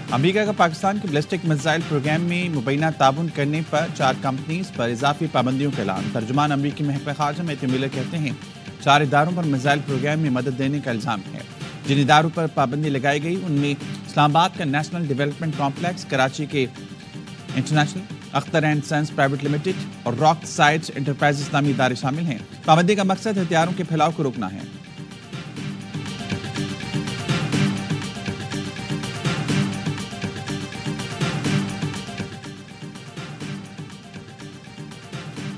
امریکہ کا پاکستان کے ballistic missile programme میں مبینہ تعاون کرنے پر 4 کمپنیز پر اضافی پابندیوں کا اعلان۔ ترجمان امریکی محکمہ خارجہ میتھیو میلر کہتے ہیں 4 اداروں پر میزائل پروگرام میں مدد دینے کا الزام ہے۔ جن اداروں پر پابندی لگائی گئی ان میں اسلام آباد کا نیشنل ڈیولپمنٹ کمپلیکس، کراچی کے international Akhtar and since private limited اور راک سائٹس انٹرپرائز نامی ادارے شامل ہیں۔ پابندی کا مقصد ہتھیاروں کے پھیلاؤ کو روکنا ہے۔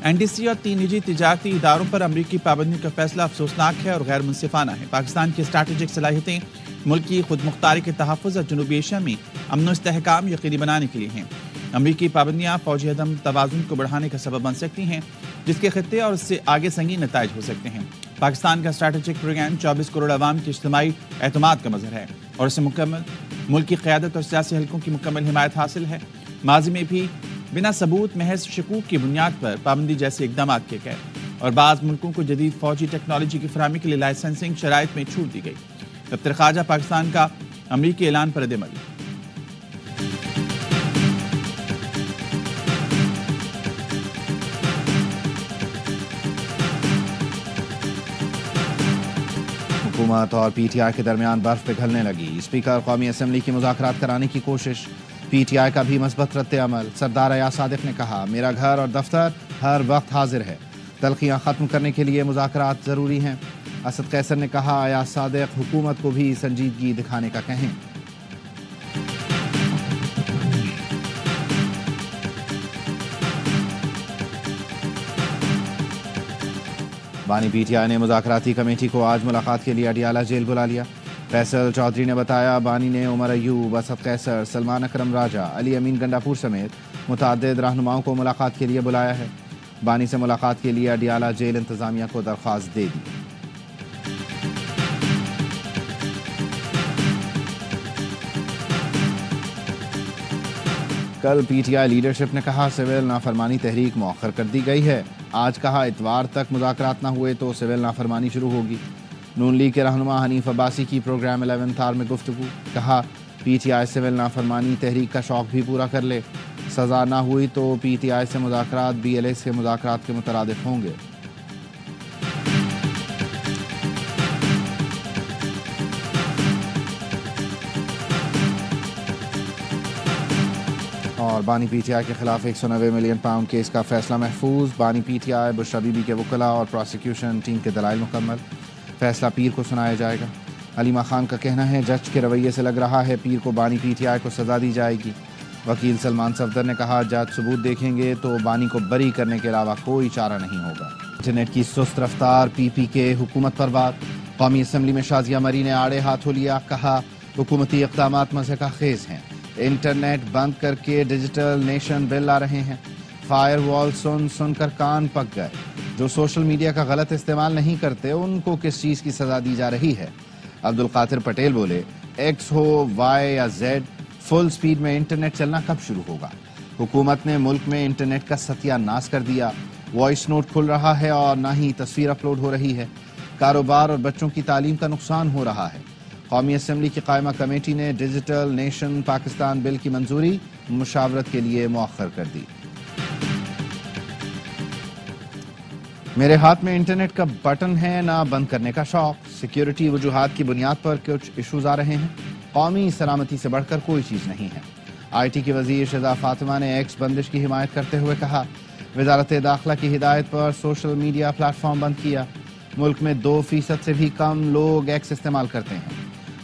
این ڈی سی اور 3 نجی تجارتی اداروں پر امریکی پابندیوں کا فیصلہ افسوسناک ہے اور غیر منصفانہ ہے۔ پاکستان کی اسٹریٹجک صلاحیتیں ملک کی خود مختاری کے تحفظ اور جنوبی ایشیا میں امن و استحکام یقینی بنانے کے لیے ہیں۔ امریکی پابندیاں فوجی عدم توازن کو بڑھانے کا سبب بن سکتی ہیں، جس کے خطے اور اس سے آگے سنگین نتائج ہو سکتے ہیں۔ پاکستان کا اسٹریٹجک پروگرام 24 کروڑ عوام کے اجتماعی اعتماد کا مظہر ہے اور اسے مکمل ملک کی قیادت اور سیاسی حلقوں کی مکمل حمایت حاصل ہے۔ ماضی میں بھی بنا ثبوت محض شکوک کی بنیاد پر پابندی جیسے اقدامات کیے گئے اور بعض ملکوں کو جدید فوجی ٹیکنالوجی کی فراہمی کے لیے لائسنسنگ شرائط میں چھوٹ دی گئی۔ دفتر خارجہ پاکستان کا امریکی اعلان پر رد عمل۔ حکومت اور پی ٹی آئی کے درمیان برف پگھلنے لگی۔ اسپیکر قومی اسمبلی کی مذاکرات کرانے کی کوشش، پی ٹی آئی کا بھی مثبت رد عمل۔ سردار ایاز صادق نے کہا میرا گھر اور دفتر ہر وقت حاضر ہے، تلخیاں ختم کرنے کے لیے مذاکرات ضروری ہیں۔ اسد قیصر نے کہا ایاز صادق حکومت کو بھی سنجیدگی دکھانے کا کہیں۔ بانی پی ٹی آئی نے مذاکراتی کمیٹی کو آج ملاقات کے لیے اڈیالہ جیل بلا لیا۔ فیصل چودھری نے بتایا بانی نے عمر ایوب، اسد قیصر، سلمان اکرم راجہ، علی امین گنڈاپور سمیت متعدد رہنماؤں کو ملاقات کے لیے بلایا ہے۔ بانی سے ملاقات کے لیے اڈیالہ جیل انتظامیہ کو درخواست دے دی۔ کل پی ٹی آئی لیڈرشپ نے کہا سول نافرمانی تحریک مؤخر کر دی گئی ہے۔ آج کہا اتوار تک مذاکرات نہ ہوئے تو سول نافرمانی شروع ہوگی۔ نون لیگ کے رہنما حنیف عباسی کی پروگرام 11 آر میں گفتگو، کہا پی ٹی آئی سول نافرمانی تحریک کا شوق بھی پورا کر لے، سزا نہ ہوئی تو پی ٹی آئی سے مذاکرات بی ایل ایس کے مذاکرات کے مترادف ہوں گے۔ اور بانی پی ٹی آئی کے خلاف 190 ملین پاؤنڈ کیس کا فیصلہ محفوظ۔ بانی P T I, Bushra be be کے وکلاء اور پروسیکیوشن ٹیم کے دلائل مکمل، فیصلہ پیر کو سنایا جائے گا۔ علیمہ خان کا کہنا ہے جج کے رویے سے لگ رہا ہے پیر کو بانی پی ٹی آئی کو سزا دی جائے گی۔ وکیل سلمان صفدر نے کہا جج ثبوت دیکھیں گے تو بانی کو بری کرنے کے علاوہ کوئی چارہ نہیں ہوگا۔ انٹرنیٹ کی سست رفتار، پی پی کے حکومت پر بات، قومی اسمبلی میں شازیہ مری نے آڑے ہاتھوں لیا، کہا حکومتی اقدامات مزہ کا خیز ہیں، انٹرنیٹ بند کر کے ڈیجیٹل نیشن بل لا رہے ہیں۔ فائر وال سن کر کان پک گئے، جو سوشل میڈیا کا غلط استعمال نہیں کرتے ان کو کس چیز کی سزا دی جا رہی ہے؟ عبد القادر پٹیل بولے ایکس ہو، وائی یا زیڈ، فل سپیڈ میں انٹرنیٹ چلنا کب شروع ہوگا؟ حکومت نے ملک میں انٹرنیٹ کا ستیہ ناش کر دیا، وائس نوٹ کھل رہا ہے اور نہ ہی تصویر اپلوڈ ہو رہی ہے، کاروبار اور بچوں کی تعلیم کا نقصان ہو رہا ہے۔ قومی اسمبلی کی قائمہ کمیٹی نے ڈیجیٹل نیشن پاکستان بل کی منظوری مشاورت کے لیے مؤخر کر دی۔ میرے ہاتھ میں انٹرنیٹ کا بٹن ہے، نہ بند کرنے کا شوق، سیکیورٹی وجوہات کی بنیاد پر کچھ ایشوز آ رہے ہیں، قومی سلامتی سے بڑھ کر کوئی چیز نہیں ہے۔ آئی ٹی کی وزیر شہزاد فاطمہ نے ایکس بندش کی حمایت کرتے ہوئے کہا وزارت داخلہ کی ہدایت پر سوشل میڈیا پلیٹ فارم بند کیا، ملک میں 2% سے بھی کم لوگ ایکس استعمال کرتے ہیں۔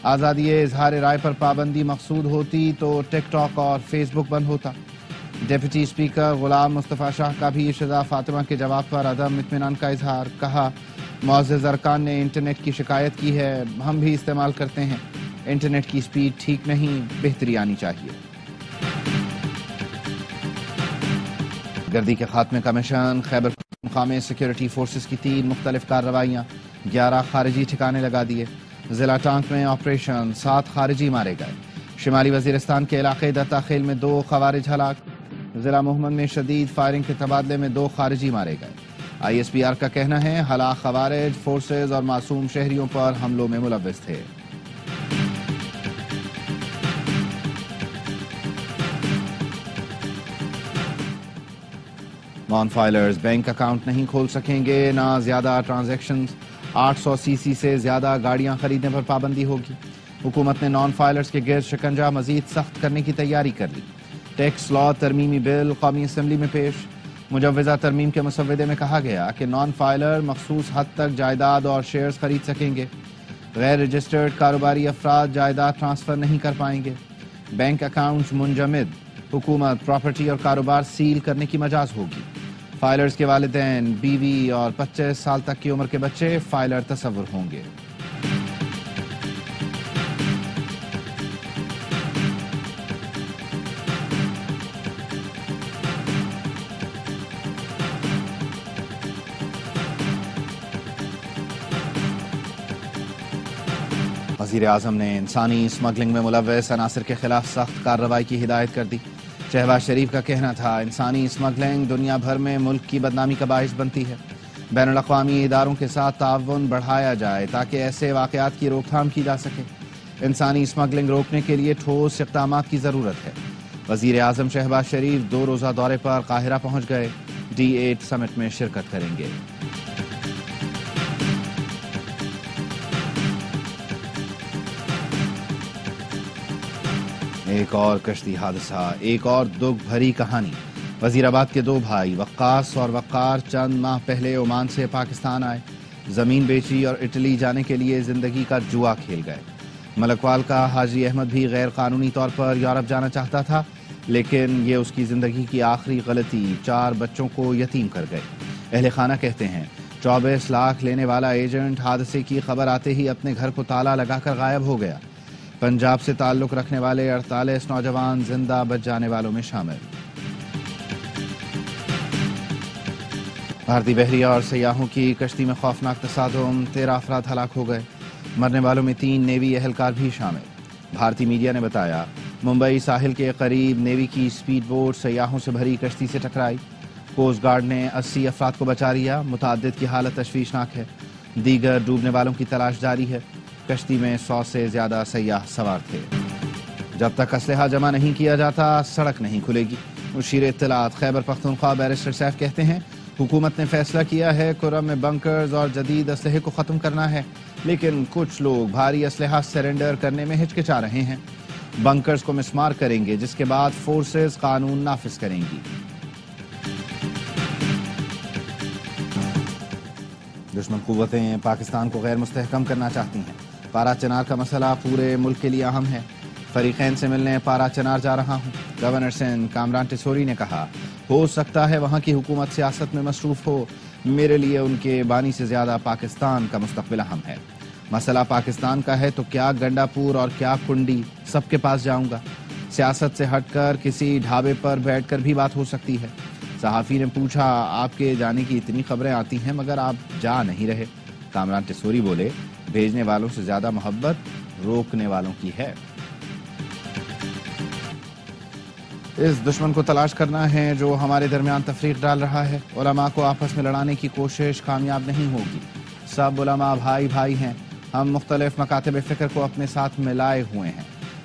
آزادی اظہار رائے پر پابندی مقصود ہوتی تو ٹک ٹاک اور فیس بک بند ہوتا۔ ڈپٹی اسپیکر غلام مصطفیٰ شاہ کا بھی شہزاد فاطمہ کے جواب پر عدم اطمینان کا اظہار، کہا معزز ارکان نے انٹرنیٹ کی شکایت کی ہے، ہم بھی استعمال کرتے ہیں، انٹرنیٹ کی سپیڈ ٹھیک نہیں، بہتری آنی چاہیے۔ گردی کے خاتمے کا مشن، خیبر پختونخوا میں سیکیورٹی فورسز کی 3 مختلف کارروائیاں، 11 خارجی ٹھکانے لگا دیے۔ ضلع ٹانک میں آپریشن، 7 خارجی مارے گئے۔ شمالی وزیرستان کے علاقے دتا خیل میں 2 خوارج ہلاک۔ ضلع محمد میں شدید فائرنگ کے تبادلے میں 2 خارجی مارے گئے۔ آئی ایس پی آر کا کہنا ہے ہلاک خوارج فورسز اور معصوم شہریوں پر حملوں میں ملوث تھے۔ نان فائلرز بینک اکاؤنٹ نہیں کھول سکیں گے، نہ زیادہ ٹرانزیکشنز، 800 cc سے زیادہ گاڑیاں خریدنے پر پابندی ہوگی۔ حکومت نے نان فائلرز کے گرد شکنجہ مزید سخت کرنے کی تیاری کر لی۔ ٹیکس لا ترمیمی بل قومی اسمبلی میں پیش۔ مجوزہ ترمیم کے مسودے میں کہا گیا کہ نان فائلر مخصوص حد تک جائیداد اور شیئرز خرید سکیں گے۔ غیر رجسٹرڈ کاروباری افراد جائیداد ٹرانسفر نہیں کر پائیں گے۔ بینک اکاؤنٹس منجمد، حکومت پراپرٹی اور کاروبار سیل کرنے کی مجاز ہوگی۔ فائلرز کے والدین، بیوی اور 25 سال تک کی عمر کے بچے فائلر تصور ہوں گے۔ وزیر اعظم نے انسانی اسمگلنگ میں ملوث عناصر کے خلاف سخت کارروائی کی ہدایت کر دی۔ شہباز شریف کا کہنا تھا انسانی اسمگلنگ دنیا بھر میں ملک کی بدنامی کا باعث بنتی ہے، بین الاقوامی اداروں کے ساتھ تعاون بڑھایا جائے تاکہ ایسے واقعات کی روک تھام کی جا سکے۔ انسانی اسمگلنگ روکنے کے لیے ٹھوس اقدامات کی ضرورت ہے۔ وزیر اعظم شہباز شریف 2 روزہ دورے پر قاہرہ پہنچ گئے، D8 سمٹ میں شرکت کریں گے۔ ایک اور کشتی حادثہ، ایک اور دکھ بھری کہانی۔ وزیر آباد کے 2 بھائی وقاص اور وقار چند ماہ پہلے عمان سے پاکستان آئے، زمین بیچی اور اٹلی جانے کے لیے زندگی کا جوا کھیل گئے۔ ملکوال کا حاجی احمد بھی غیر قانونی طور پر یورپ جانا چاہتا تھا، لیکن یہ اس کی زندگی کی آخری غلطی، 4 بچوں کو یتیم کر گئے۔ اہل خانہ کہتے ہیں 24 لاکھ لینے والا ایجنٹ حادثے کی خبر آتے ہی اپنے گھر کو تالا لگا کر غائب ہو گیا۔ پنجاب سے تعلق رکھنے والے 48 نوجوان زندہ بچ جانے والوں میں شامل۔ بھارتی بحریہ اور سیاحوں کی کشتی میں خوفناک تصادم، 13 افراد ہلاک ہو گئے، مرنے والوں میں 3 نیوی اہلکار بھی شامل۔ بھارتی میڈیا نے بتایا ممبئی ساحل کے قریب نیوی کی سپیڈ بوٹ سیاحوں سے بھری کشتی سے ٹکرائی، کوسٹ گارڈ نے 80 افراد کو بچا لیا، متعدد کی حالت تشویشناک ہے، دیگر ڈوبنے والوں کی تلاش جاری ہے۔ کشتی میں 100 سے زیادہ سیاح سوار تھے۔ جب تک اسلحہ جمع نہیں کیا جاتا سڑک نہیں کھلے گی، مشیر اطلاعات خیبر پختونخوا بیرسٹر سیف کہتے ہیں حکومت نے فیصلہ کیا ہے کرم میں بنکرز اور جدید اسلحے کو ختم کرنا ہے، لیکن کچھ لوگ بھاری اسلحہ سرنڈر کرنے میں ہچکچا رہے ہیں۔ بنکرز کو مسمار کریں گے جس کے بعد فورسز قانون نافذ کریں گی۔ دشمن قوتیں پاکستان کو غیر مستحکم کرنا چاہتی ہیں۔ پارا چنار کا مسئلہ پورے ملک کے لیے اہم ہے۔ فریقین سے ملنے پارا چنار جا رہا ہوں۔ گورنر سندھ کامران ٹسوری نے کہا ہو سکتا ہے وہاں کی حکومت سیاست میں مصروف ہو، میرے لیے ان کے بانی سے زیادہ پاکستان کا مستقبل اہم ہے۔ مسئلہ پاکستان کا ہے تو کیا گنڈا پور اور کیا کنڈی، سب کے پاس جاؤں گا۔ سیاست سے ہٹ کر کسی ڈھابے پر بیٹھ کر بھی بات ہو سکتی ہے۔ صحافی نے پوچھا آپ کے جانے کی اتنی خبریں آتی ہیں مگر آپ جا نہیں رہے۔ کامران ٹسوری بولے بھیجنے والوں سے زیادہ محبت روکنے والوں کی ہے۔ اس دشمن کو تلاش کرنا ہے جو ہمارے درمیان تفریق ڈال رہا ہے۔ علماء کو آپس میں لڑانے کی کوشش کامیاب نہیں ہوگی۔ سب علماء بھائی بھائی ہیں، ہم مختلف مکاتب فکر کو اپنے ساتھ ملائے ہوئے ہیں۔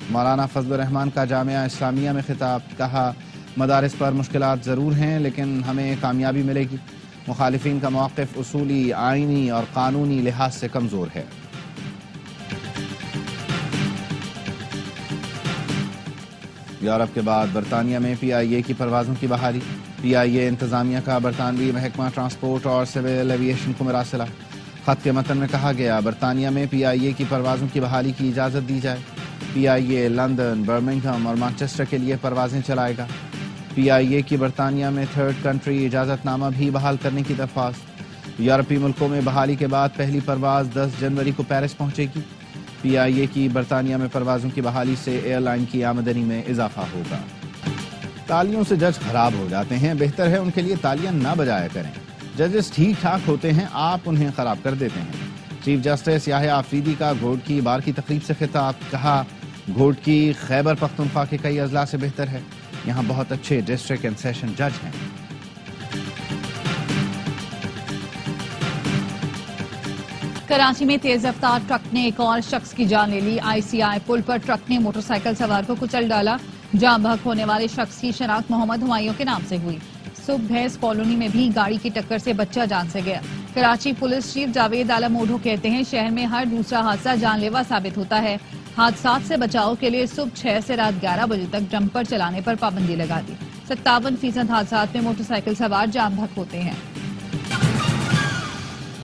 مولانا فضل الرحمان کا جامعہ اسلامیہ میں خطاب، کہا مدارس پر مشکلات ضرور ہیں لیکن ہمیں کامیابی ملے گی۔ مخالفین کا موقف اصولی، آئینی اور قانونی لحاظ سے کمزور ہے۔ یورپ کے بعد برطانیہ میں PIA کی پروازوں کی بحالی۔ PIA انتظامیہ کا برطانوی محکمہ ٹرانسپورٹ اور سول ایویشن کو مراسلہ۔ خط کے متن میں کہا گیا برطانیہ میں PIA کی پروازوں کی بحالی کی اجازت دی جائے۔ PIA لندن، برمنگھم اور مانچسٹر کے لیے پروازیں چلائے گا۔ PIA کی برطانیہ میں 3rd کنٹری اجازت نامہ بھی بحال کرنے کی درخواست۔ یورپی ملکوں میں بحالی کے بعد پہلی پرواز 10 جنوری کو پیرس پہنچے گی۔ PIA کی برطانیہ میں پروازوں کی بحالی سے ایئر لائن کی آمدنی میں اضافہ ہوگا۔ تالیوں سے جج خراب ہو جاتے ہیں، بہتر ہے ان کے لیے تالیاں نہ بجایا کریں۔ ججز ٹھیک ٹھاک ہوتے ہیں، آپ انہیں خراب کر دیتے ہیں۔ چیف جسٹس یحییٰ آفریدی کا گھوڑکی بار کی تقریب سے خطاب، کہا گھوڑکی خیبر پختونخوا کے کئی اضلاع سے بہتر ہے، یہاں بہت اچھے ڈسٹرکٹ اینڈ سیشن جج ہیں۔ کراچی میں تیز رفتار ٹرک نے ایک اور شخص کی جان لے لی۔ ICI پل پر ٹرک نے موٹر سائیکل سوار کو کچل ڈالا۔ جاں بحق ہونے والے شخص کی شناخت محمد ہمایوں کے نام سے ہوئی۔ صبح بھیس کالونی میں بھی گاڑی کی ٹکر سے بچہ جان سے گیا۔ کراچی پولیس چیف جاوید عالم اوڈھو کہتے ہیں شہر میں ہر دوسرا حادثہ جان لیوا ثابت ہوتا ہے۔ حادثات سے بچاؤ کے لیے صبح 6 سے رات 11 بجے تک ڈمپر چلانے پر پابندی لگا دی۔ 57% حادثات میں موٹر سائیکل سوار جان بحق ہوتے ہیں۔